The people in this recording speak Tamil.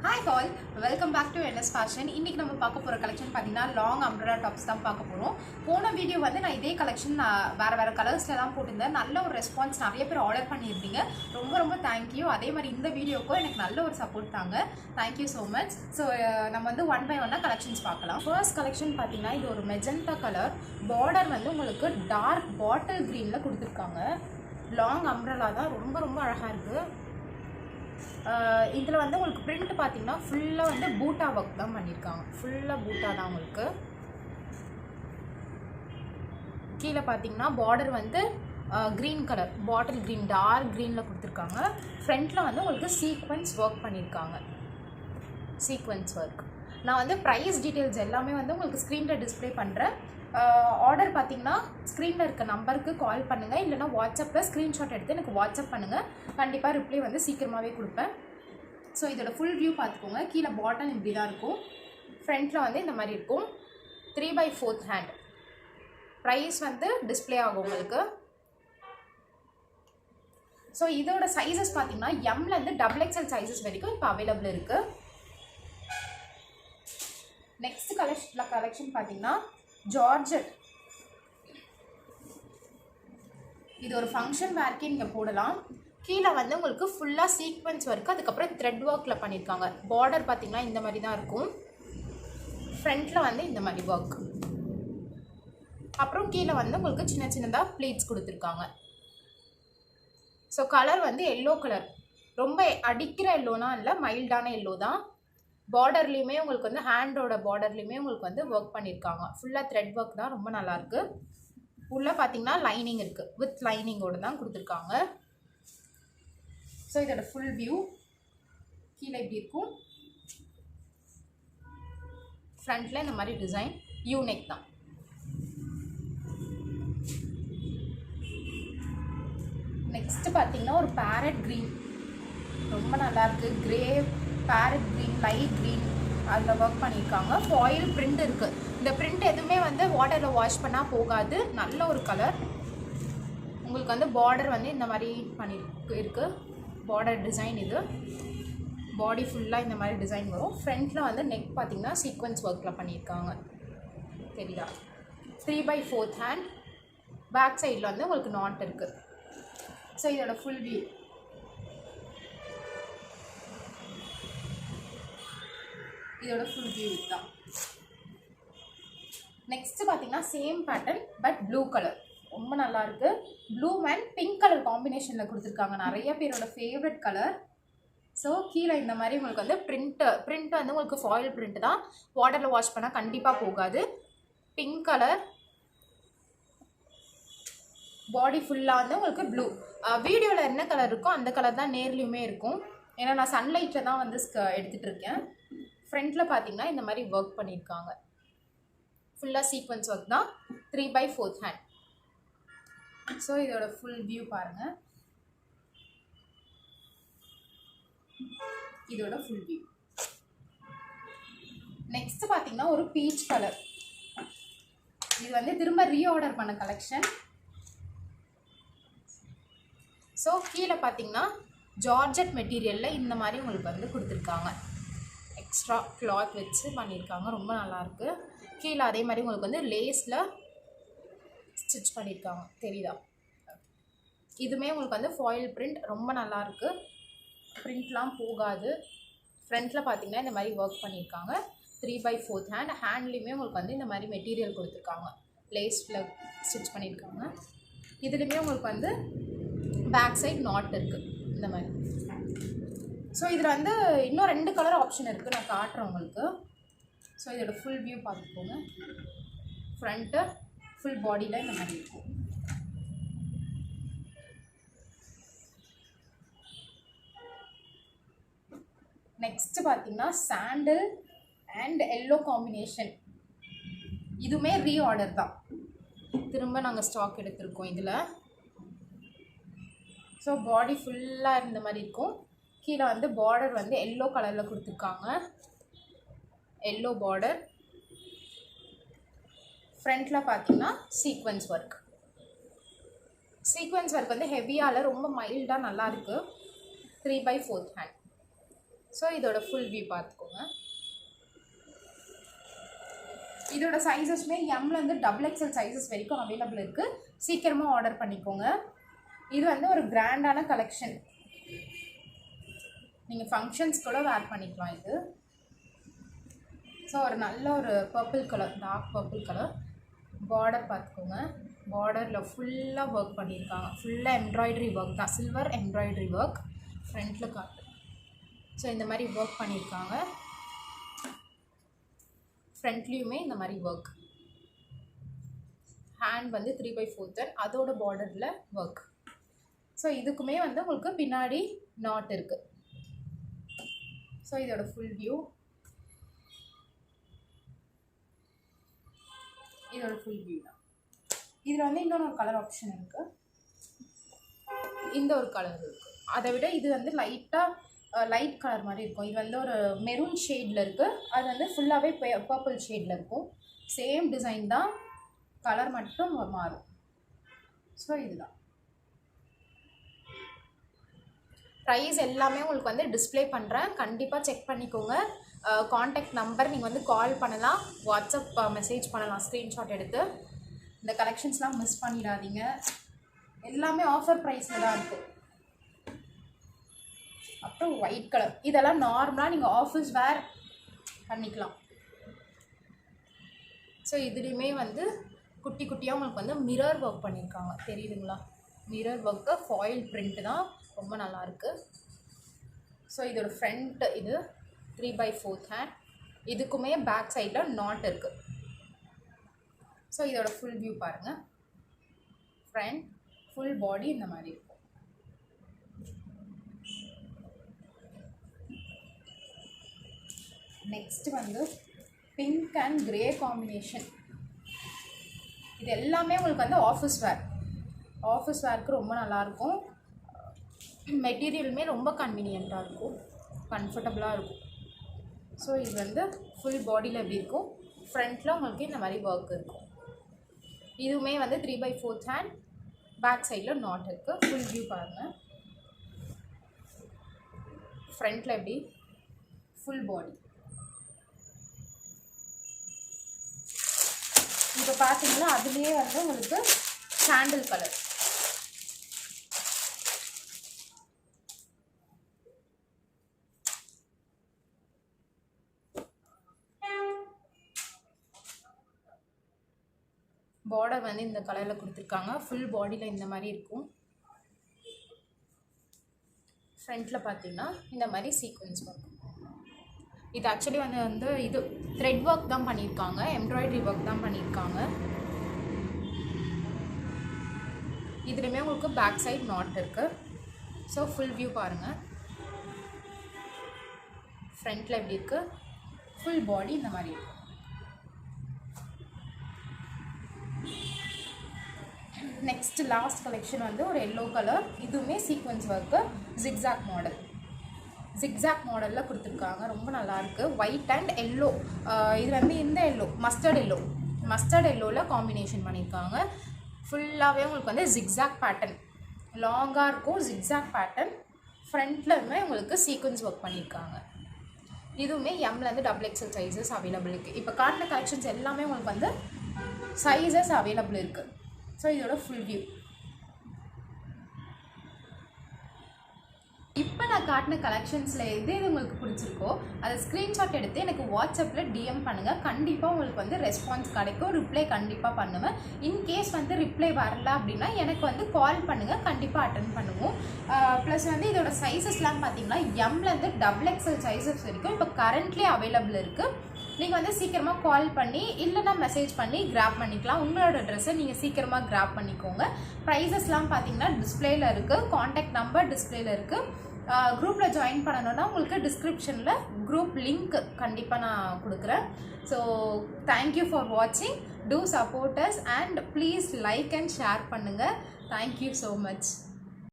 Hi all, welcome back to NS Fashion. இன்னைக்கு நம்ம பார்க்க போற கலெக்ஷன் பாத்தீங்கன்னா லாங் அம்ப்ரெல்லா டாப்ஸ் தான் பார்க்க போறோம். போன வீடியோ வந்து நான் இதே கலெக்ஷன் வேற கலர்ஸ்ல தான் போட்டுருந்தேன். நல்ல ஒரு ரெஸ்பான்ஸ், நிறைய பேர் ஆர்டர் பண்ணியிருந்தீங்க. ரொம்ப தேங்க் யூ. அதே மாதிரி இந்த வீடியோக்கும் எனக்கு நல்ல ஒரு சப்போர்ட் தாங்க. Thank you so much. So நம்ம வந்து ஒன் பை ஒன்னா கலெக்ஷன்ஸ் பார்க்கலாம். ஃபர்ஸ்ட் கலெக்ஷன் பார்த்தீங்கன்னா இது ஒரு மெஜந்தா கலர். பார்டர் வந்து உங்களுக்கு டார்க் பாட்டில் க்ரீனில் கொடுத்துருக்காங்க. லாங் அம்ப்ரெல்லா தான், ரொம்ப அழகாக இருக்குது. இதில் வந்து உங்களுக்கு பிரிண்ட் பார்த்தீங்கன்னா ஃபுல்லாக வந்து பூட்டா ஒர்க் தான் பண்ணியிருக்காங்க. ஃபுல்லாக பூட்டா தான் உங்களுக்கு. கீழே பார்த்தீங்கன்னா பார்டர் வந்து green colour, bottle green, dark க்ரீனில் கொடுத்துருக்காங்க. ஃப்ரண்ட்டில் வந்து உங்களுக்கு சீக்வன்ஸ் ஒர்க் பண்ணியிருக்காங்க. Sequence work. நான் வந்து ப்ரைஸ் டீட்டெயில்ஸ் எல்லாமே வந்து உங்களுக்கு ஸ்க்ரீனில் டிஸ்பிளே பண்ணுறேன். ஆர்டர் பார்த்தீங்கன்னா ஸ்க்ரீனில் இருக்க நம்பருக்கு கால் பண்ணுங்கள், இல்லைனா வாட்ஸ்அப்பில் ஸ்க்ரீன்ஷாட் எடுத்து எனக்கு வாட்ஸ்அப் பண்ணுங்கள். கண்டிப்பாக ரிப்ளை வந்து சீக்கிரமாகவே கொடுப்பேன். ஸோ இதோட ஃபுல் வியூ பார்த்துக்கோங்க. கீழே பாட்டம் இப்படி தான் இருக்கும். ஃப்ரண்ட்டில் வந்து இந்த மாதிரி இருக்கும். 3/4 ஹேண்ட். ப்ரைஸ் வந்து டிஸ்பிளே ஆகும் உங்களுக்கு. ஸோ இதோட சைஸஸ் பார்த்தீங்கன்னா எம்லேருந்து XXL சைஸஸ் வரைக்கும் இப்போ அவைலபிள் இருக்குது. நெக்ஸ்ட் கலெக்ஷன் பார்த்தீங்கன்னா ஜார்ஜெட். இது ஒரு ஃபங்க்ஷன் வேர்க்கே நீங்கள் போடலாம். கீழே வந்து உங்களுக்கு ஃபுல்லாக சீக்வன்ஸ் ஒர்க்கு, அதுக்கப்புறம் த்ரெட் ஒர்க்கில் பண்ணியிருக்காங்க. பார்டர் பார்த்தீங்கன்னா இந்த மாதிரி தான் இருக்கும். ஃப்ரண்ட்டில் வந்து இந்த மாதிரி ஒர்க். அப்புறம் கீழே வந்து உங்களுக்கு சின்னதாக ப்ளீட்ஸ் கொடுத்துருக்காங்க. ஸோ கலர் வந்து எல்லோ கலர். ரொம்ப அடிக்கிற எல்லோனா இல்லை, மைல்டான எல்லோ தான். பார்டர்லேயுமே உங்களுக்கு வந்து ஹேண்டோட பார்டர்லேயுமே உங்களுக்கு வந்து ஒர்க் பண்ணியிருக்காங்க. ஃபுல்லாக த்ரெட் ஒர்க் தான், ரொம்ப நல்லாயிருக்கு. உள்ளே பார்த்தீங்கன்னா லைனிங் இருக்குது, வித் லைனிங்கோடு தான் கொடுத்துருக்காங்க. ஸோ இதோட ஃபுல் வியூ கீழே இப்படி இருக்கும். ஃப்ரண்ட்டில் இந்த மாதிரி டிசைன், யூனிக் தான். நெக்ஸ்ட்டு பார்த்தீங்கன்னா ஒரு பேரட் க்ரீன், ரொம்ப நல்லாயிருக்கு. Grey, farad green, light green, அதில் ஒர்க் பண்ணியிருக்காங்க. ஃபாயில் பிரிண்ட் இருக்குது. இந்த பிரிண்ட் எதுவுமே வந்து வாட்டரில் வாஷ் பண்ணால் போகாது. நல்ல ஒரு கலர். உங்களுக்கு வந்து பார்டர் வந்து இந்த மாதிரி இருக்குது. பார்டர் டிசைன் இது. பாடி ஃபுல்லாக இந்த மாதிரி டிசைன் வரும். ஃப்ரண்ட்டில் வந்து நெக் பார்த்திங்கன்னா சீக்வன்ஸ் ஒர்க்கில் பண்ணியிருக்காங்க. தெரியுதா? 3/4 ஹேண்ட். பேக் சைடில் வந்து உங்களுக்கு நாட் இருக்குது. ஸோ இதோட ஃபுல் வியூ. இதோட ஃபுல் வியூ தான். நெக்ஸ்ட் பார்த்தீங்கன்னா same pattern but blue colour. ரொம்ப நல்லாயிருக்கு. ப்ளூ அண்ட் பிங்க் கலர் காம்பினேஷனில் கொடுத்துருக்காங்க. நிறைய பேரோட ஃபேவரட் கலர். ஸோ கீழே இந்த மாதிரி உங்களுக்கு வந்து பிரிண்ட் வந்து உங்களுக்கு ஃபாயில் பிரிண்ட் தான். வாட்டரில் வாஷ் பண்ணால் கண்டிப்பாக போகாது. Pink colour. பாடி ஃபுல்லாக வந்து உங்களுக்கு ப்ளூ. வீடியோவில் என்ன கலர் இருக்கோ அந்த கலர் தான் நேர்லேயுமே இருக்கும். ஏன்னா நான் சன்லைட்டில் தான் வந்து எடுத்துகிட்டு இருக்கேன். ஃப்ரண்ட்டில் பார்த்தீங்கன்னா இந்த மாதிரி ஒர்க் பண்ணியிருக்காங்க. ஃபுல்லாக சீக்வன்ஸ் ஒர்க் தான். 3/4 ஹேண்ட். ஸோ இதோட ஃபுல் வியூ பாருங்கள். இதோட ஃபுல் வியூ. நெக்ஸ்ட் பார்த்தீங்கன்னா ஒரு பீச் கலர். இது வந்து திரும்ப ரீஆர்டர் பண்ண கலெக்ஷன். ஸோ கீழே பார்த்தீங்கன்னா ஜார்ஜெட் மெட்டீரியலில் இந்த மாதிரி உங்களுக்கு வந்து கொடுத்துருக்காங்க. எக்ஸ்ட்ரா கிளாத் வச்சு பண்ணியிருக்காங்க. ரொம்ப நல்லாயிருக்கு. கீழே அதே மாதிரி உங்களுக்கு வந்து லேஸில் ஸ்டிச் பண்ணியிருக்காங்க. தெரியுதா? இதுவுமே உங்களுக்கு வந்து ஃபாயில் பிரிண்ட். ரொம்ப நல்லாயிருக்கு. பிரிண்ட்லாம் போகாது. ஃப்ரண்ட்டில் பார்த்தீங்கன்னா இந்த மாதிரி ஒர்க் பண்ணியிருக்காங்க. 3/4 ஹேண்ட். ஹேண்ட்லேயுமே உங்களுக்கு வந்து இந்த மாதிரி மெட்டீரியல் கொடுத்துருக்காங்க. லேஸில் ஸ்டிச் பண்ணியிருக்காங்க. இதுலேயுமே உங்களுக்கு வந்து பேக் சைட் நாட் இருக்குது இந்த மாதிரி. ஸோ இதில் வந்து இன்னும் 2 கலர் ஆப்ஷன் இருக்குது, நான் காட்டுறேன் உங்களுக்கு. ஸோ இதோட ஃபுல் வியூ பார்த்துக்கோங்க. ஃப்ரண்ட்டு ஃபுல் பாடியில் இந்த மாதிரி இருக்கும். நெக்ஸ்ட்டு பார்த்தீங்கன்னா சாண்டில் அண்ட் எல்லோ காம்பினேஷன். இதுவுமே ரீஆர்டர் தான். திரும்ப நாங்கள் ஸ்டாக் எடுத்திருக்கோம் இதில். ஸோ பாடி ஃபுல்லாக இந்த மாதிரி இருக்கும். கீழே வந்து பார்டர் வந்து எல்லோ கலரில் கொடுத்துருக்காங்க. Yellow border. ஃப்ரண்ட்டில் பார்த்தீங்கன்னா சீக்வன்ஸ் ஒர்க். சீக்வன்ஸ் ஒர்க் வந்து ஹெவியால் ரொம்ப மைல்டாக நல்லாயிருக்கு. 3/4 ஹேண்ட். ஸோ இதோட ஃபுல் வியூ பார்த்துக்கோங்க. இதோட சைஸஸ்மே எம்லேருந்து XXL சைஸஸ் வரைக்கும் அவைலபிள் இருக்குது. சீக்கிரமாக ஆர்டர் பண்ணிக்கோங்க. இது வந்து ஒரு கிராண்டான கலெக்ஷன், நீங்கள் ஃபங்க்ஷன்ஸ் கூட வேர் பண்ணிக்கலாம் இது. ஸோ ஒரு நல்ல ஒரு purple colour, dark purple colour. Border பார்த்துக்கோங்க. பார்டரில் ஃபுல்லாக ஒர்க் பண்ணியிருக்காங்க. ஃபுல்லாக எம்ப்ராய்டரி ஒர்க் தான், சில்வர் எம்ப்ராய்டரி ஒர்க். ஃப்ரண்ட்டில் காட்டு. ஸோ இந்த மாதிரி ஒர்க் பண்ணியிருக்காங்க. ஃப்ரண்ட்லேயுமே இந்த மாதிரி ஒர்க். ஹேண்ட் வந்து 3/4 அதோட பார்டரில் ஒர்க். ஸோ இதுக்குமே வந்து உங்களுக்கு பின்னாடி நாட் இருக்குது. ஸோ இதோட ஃபுல் வியூ, இதோட ஃபுல் வியூ தான். இதில் வந்து இன்னொன்று ஒரு கலர் ஆப்ஷன் இருக்குது. இந்த ஒரு கலர் இருக்குது. அதை விட இது வந்து லைட் கலர் மாதிரி இருக்கும். இது வந்து ஒரு மெரூன் ஷேடில் இருக்குது. அது வந்து ஃபுல்லாகவே பர்பிள் ஷேடில் இருக்கும். சேம் டிசைன் தான், கலர் மட்டும் மாறும். ஸோ இதுதான் ப்ரைஸ். எல்லாமே உங்களுக்கு வந்து டிஸ்பிளே பண்ணுறேன், கண்டிப்பாக செக் பண்ணிக்கோங்க. காண்டாக்ட் நம்பர் நீங்கள் வந்து கால் பண்ணலாம், வாட்ஸ்அப் மெசேஜ் பண்ணலாம் ஸ்க்ரீன்ஷாட் எடுத்து. இந்த கலெக்ஷன்ஸ்லாம் மிஸ் பண்ணிடாதீங்க. எல்லாமே ஆஃபர் ப்ரைஸில் தான் இருக்குது. அப்புறம் ஒயிட் கலர், இதெல்லாம் நார்மலாக நீங்கள் ஆஃபீஸ் வேர் பண்ணிக்கலாம். ஸோ இதுலேயுமே வந்து குட்டி குட்டியாக உங்களுக்கு வந்து மிரர் ஒர்க் பண்ணியிருக்காங்க, தெரியுதுங்களா? மிரர் ஒர்க்கு ஃபாயில் பிரிண்ட் தான், ரொம்ப நல்லாயிருக்கு. ஸோ இதோட ஃப்ரண்ட் இது 3/4 ஹேண்ட். இதுக்குமே பேக் சைடில் நாட் இருக்குது. ஸோ இதோட ஃபுல் வியூ பாருங்கள். ஃப்ரண்ட் ஃபுல் பாடி இந்த மாதிரி இருக்கும். நெக்ஸ்ட் வந்து பிங்க் அண்ட் கிரே காம்பினேஷன். இது எல்லாமே உங்களுக்கு வந்து ஆஃபீஸ் வேர்க்கு ரொம்ப நல்லாயிருக்கும். மெட்டீரியலுமே ரொம்ப கன்வீனியண்ட்டாக இருக்கும், கம்ஃபர்டபுளாக இருக்கும். ஸோ இது வந்து ஃபுல் பாடியில் எப்படி இருக்கும், ஃப்ரண்ட்டில் உங்களுக்கு இந்த மாதிரி ஒர்க் இருக்கும். இதுவுமே வந்து 3/4 ஹேண்ட், பேக் சைடில் நாட் இருக்குது. ஃபுல் வியூ பாருங்கள். ஃப்ரண்ட்டில் எப்படி, ஃபுல் பாடி. இப்போ பார்த்தீங்கன்னா அதுலேயே வந்து உங்களுக்கு சாண்டில் கலர். பார்டர் வந்து இந்த கலரில் கொடுத்துருக்காங்க. ஃபுல் பாடியில் இந்த மாதிரி இருக்கும். ஃப்ரண்ட்டில் பார்த்தீங்கன்னா இந்த மாதிரி சீக்வன்ஸ் ஒர்க். இது ஆக்சுவலி வந்து இது த்ரெட் ஒர்க் தான் பண்ணியிருக்காங்க, எம்ப்ராய்டரி ஒர்க் தான் பண்ணியிருக்காங்க. இதுலேயுமே உங்களுக்கு பேக் சைட் நாட் இருக்குது. ஸோ ஃபுல் வியூ பாருங்கள். ஃப்ரண்ட்டில் எப்படி இருக்குது, ஃபுல் பாடி இந்த மாதிரி இருக்கும். நெக்ஸ்ட் லாஸ்ட் கலெக்ஷன் வந்து ஒரு எல்லோ கலர். இதுவுமே சீக்வன்ஸ் ஒர்க்கு, ஜிக்ஸாக் மாடலில் கொடுத்துருக்காங்க. ரொம்ப நல்லாயிருக்கு. White and yellow. இது வந்து இந்த எல்லோ மஸ்டர்ட் எல்லோவில் காம்பினேஷன் பண்ணியிருக்காங்க. ஃபுல்லாகவே உங்களுக்கு வந்து ஜிக்ஸாக் பேட்டர்ன், லாங்காக இருக்கும் ஜிக்ஸாக் பேட்டர்ன். ஃப்ரண்ட்லேயுமே உங்களுக்கு சீக்வன்ஸ் ஒர்க் பண்ணியிருக்காங்க. இதுவுமே எம்லேருந்து XXL சைஸஸ் அவைலபிள் இருக்குது. இப்போ காட்டின கலெக்ஷன்ஸ் எல்லாமே உங்களுக்கு வந்து சைஸஸ் அவைலபிள் இருக்குது. ஸோ இதோட ஃபுல் வியூ. இப்போ நான் காட்டின கலெக்ஷன்ஸில் எது உங்களுக்கு பிடிச்சிருக்கோ அதை ஸ்க்ரீன்ஷாட் எடுத்து எனக்கு வாட்ஸ்அப்பில் டிஎம் பண்ணுங்கள். கண்டிப்பாக உங்களுக்கு வந்து ரெஸ்பான்ஸ் கிடைக்கும், ரிப்ளை கண்டிப்பாக பண்ணுவேன். இன்கேஸ் வந்து ரிப்ளை வரல அப்படின்னா எனக்கு வந்து கால் பண்ணுங்கள், கண்டிப்பாக அட்டன் பண்ணுவோம். ப்ளஸ் வந்து இதோட சைஸஸ்லாம் பார்த்தீங்கன்னா எம்லேருந்து XXL சைஸஸ் வரைக்கும் இப்போ கரண்ட்லி அவைலபிள் இருக்குது. நீங்கள் வந்து சீக்கிரமாக கால் பண்ணி இல்லைனா மெசேஜ் பண்ணி கிராப் பண்ணிக்கலாம். உங்களோட ட்ரெஸ்ஸை நீங்கள் சீக்கிரமாக கிராப் பண்ணிக்கோங்க. ப்ரைஸஸ்லாம் பார்த்தீங்கன்னா டிஸ்பிளேயில் இருக்குது, காண்டாக்ட் நம்பர் டிஸ்பிளேயில் இருக்குது. குரூப்பில் ஜாயின் பண்ணணுன்னா உங்களுக்கு டிஸ்கிரிப்ஷனில் குரூப் லிங்க் கண்டிப்பாக நான் கொடுக்குறேன். ஸோ தேங்க்யூ ஃபார் வாட்சிங். Do support us and please like and share பண்ணுங்கள். Thank you so much.